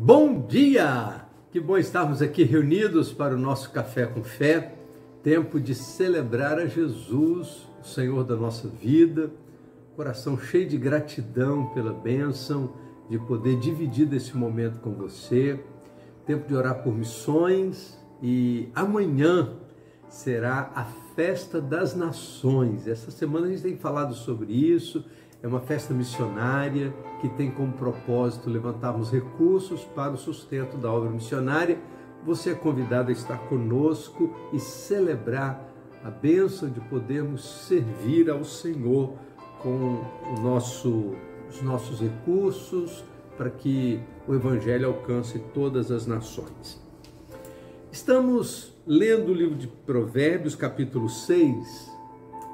Bom dia! Que bom estarmos aqui reunidos para o nosso Café com Fé, tempo de celebrar a Jesus, o Senhor da nossa vida, coração cheio de gratidão pela bênção de poder dividir esse momento com você, tempo de orar por missões e amanhã será a Festa das Nações. Essa semana a gente tem falado sobre isso. É uma festa missionária que tem como propósito levantarmos recursos para o sustento da obra missionária. Você é convidado a estar conosco e celebrar a bênção de podermos servir ao Senhor com os nossos recursos para que o Evangelho alcance todas as nações. Estamos lendo o livro de Provérbios, capítulo 6,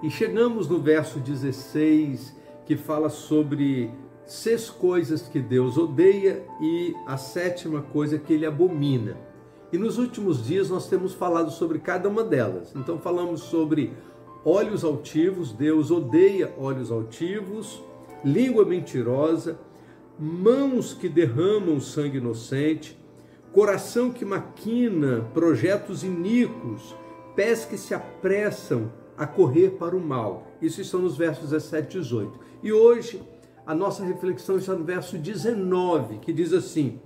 e chegamos no verso 16, que fala sobre 6 coisas que Deus odeia e a 7ª coisa que Ele abomina. E nos últimos dias nós temos falado sobre cada uma delas. Então falamos sobre olhos altivos, Deus odeia olhos altivos, língua mentirosa, mãos que derramam sangue inocente, coração que maquina projetos iníquos, pés que se apressam a correr para o mal. Isso está nos versos 17 e 18. E hoje a nossa reflexão está no verso 19, que diz assim: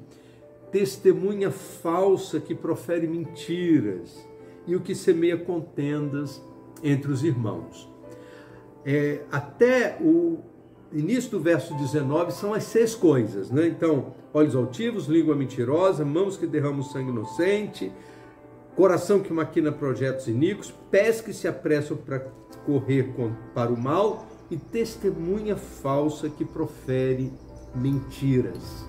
testemunha falsa que profere mentiras e o que semeia contendas entre os irmãos. Até o início do verso 19 são as 6 coisas, né? Então, olhos altivos, língua mentirosa, mãos que derramam sangue inocente, coração que maquina projetos iníquos, pés que se apressam para correr para o mal e testemunha falsa que profere mentiras.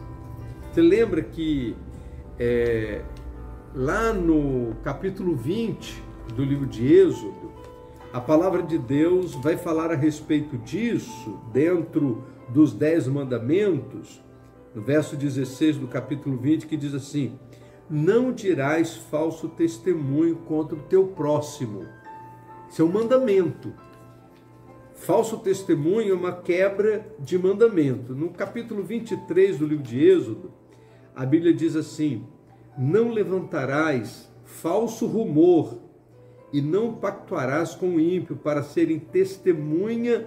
Você lembra que lá no capítulo 20 do livro de Êxodo, a palavra de Deus vai falar a respeito disso dentro dos 10 mandamentos, no verso 16 do capítulo 20, que diz assim: não dirás falso testemunho contra o teu próximo. Isso é um mandamento. Falso testemunho é uma quebra de mandamento. No capítulo 23 do livro de Êxodo, a Bíblia diz assim: não levantarás falso rumor e não pactuarás com o ímpio para serem testemunha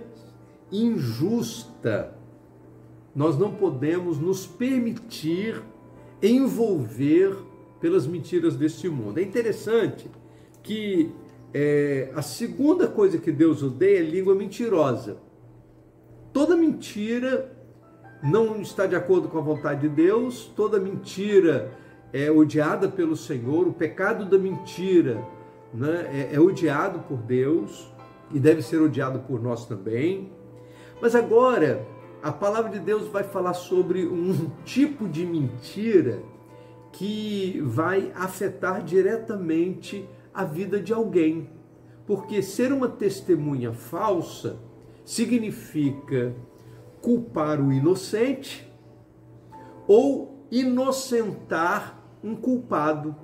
injusta. Nós não podemos nos permitir envolver pelas mentiras deste mundo. É interessante que a segunda coisa que Deus odeia é língua mentirosa. Toda mentira não está de acordo com a vontade de Deus, toda mentira é odiada pelo Senhor, o pecado da mentira, né, é odiado por Deus e deve ser odiado por nós também. Mas agora a palavra de Deus vai falar sobre um tipo de mentira que vai afetar diretamente a vida de alguém. Porque ser uma testemunha falsa significa culpar o inocente ou inocentar um culpado.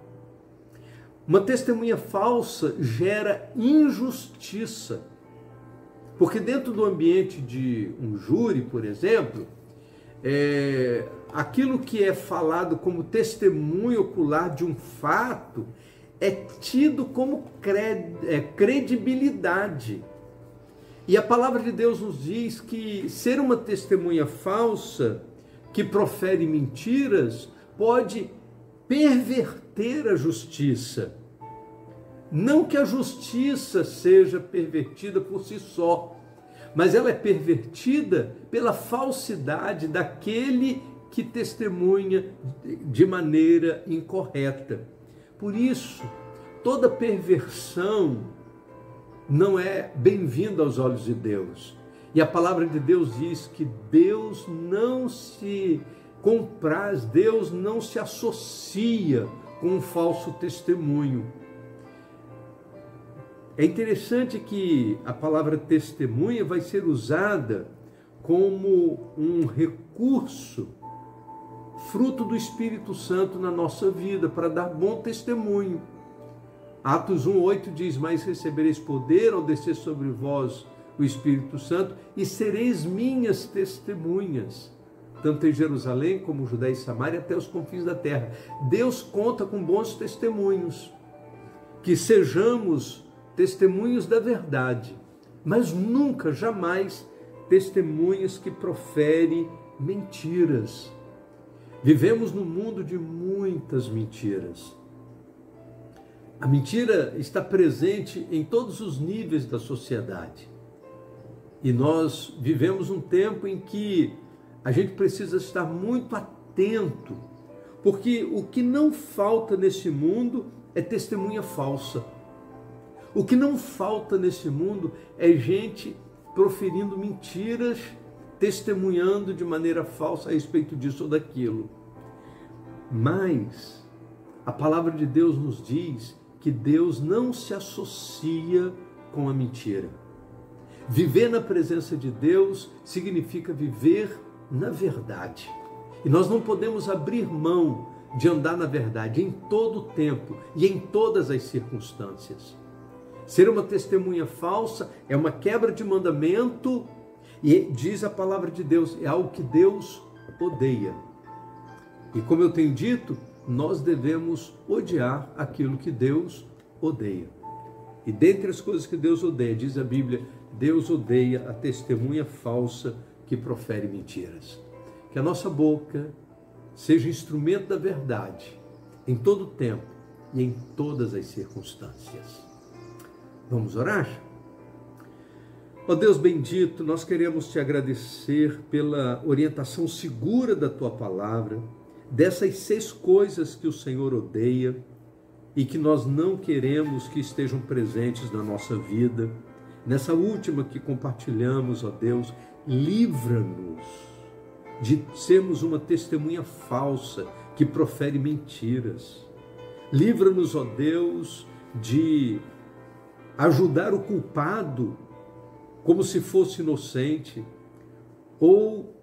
Uma testemunha falsa gera injustiça. Porque dentro do ambiente de um júri, por exemplo, aquilo que é falado como testemunho ocular de um fato é tido como credibilidade. E a palavra de Deus nos diz que ser uma testemunha falsa que profere mentiras pode perverter a justiça. Não que a justiça seja pervertida por si só, mas ela é pervertida pela falsidade daquele que testemunha de maneira incorreta. Por isso, toda perversão não é bem-vinda aos olhos de Deus. E a palavra de Deus diz que Deus não se compraz, Deus não se associa com um falso testemunho. É interessante que a palavra testemunha vai ser usada como um recurso fruto do Espírito Santo na nossa vida, para dar bom testemunho. Atos 1:8 diz: mas recebereis poder ao descer sobre vós o Espírito Santo e sereis minhas testemunhas, tanto em Jerusalém como Judéia e Samaria, até os confins da terra. Deus conta com bons testemunhos, que sejamos testemunhos da verdade, mas nunca, jamais, testemunhas que proferem mentiras. Vivemos num mundo de muitas mentiras. A mentira está presente em todos os níveis da sociedade. E nós vivemos um tempo em que a gente precisa estar muito atento, porque o que não falta nesse mundo é testemunha falsa. O que não falta nesse mundo é gente proferindo mentiras, testemunhando de maneira falsa a respeito disso ou daquilo. Mas a palavra de Deus nos diz que Deus não se associa com a mentira. Viver na presença de Deus significa viver na verdade. E nós não podemos abrir mão de andar na verdade em todo o tempo e em todas as circunstâncias. Ser uma testemunha falsa é uma quebra de mandamento e diz a palavra de Deus, é algo que Deus odeia. E como eu tenho dito, nós devemos odiar aquilo que Deus odeia. E dentre as coisas que Deus odeia, diz a Bíblia, Deus odeia a testemunha falsa que profere mentiras. Que a nossa boca seja instrumento da verdade em todo o tempo e em todas as circunstâncias. Vamos orar? Ó Deus bendito, nós queremos te agradecer pela orientação segura da tua palavra, dessas 6 coisas que o Senhor odeia e que nós não queremos que estejam presentes na nossa vida. Nessa última que compartilhamos, ó Deus, livra-nos de sermos uma testemunha falsa que profere mentiras. Livra-nos, ó Deus, de ajudar o culpado como se fosse inocente, ou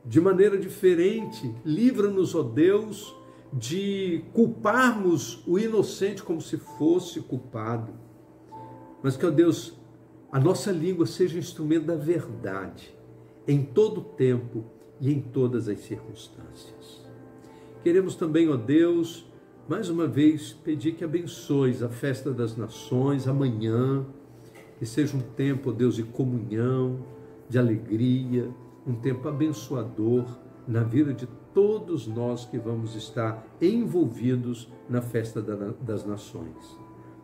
de maneira diferente, livra-nos, ó Deus, de culparmos o inocente como se fosse culpado. Mas que, ó Deus, a nossa língua seja instrumento da verdade, em todo o tempo e em todas as circunstâncias. Queremos também, ó Deus, mais uma vez pedir que abençoes a festa das nações, amanhã, que seja um tempo, ó Deus, de comunhão, de alegria, um tempo abençoador na vida de todos nós que vamos estar envolvidos na festa das nações.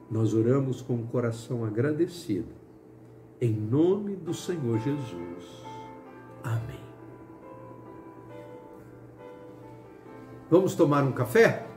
Nós oramos com o coração agradecido, em nome do Senhor Jesus. Amém. Vamos tomar um café?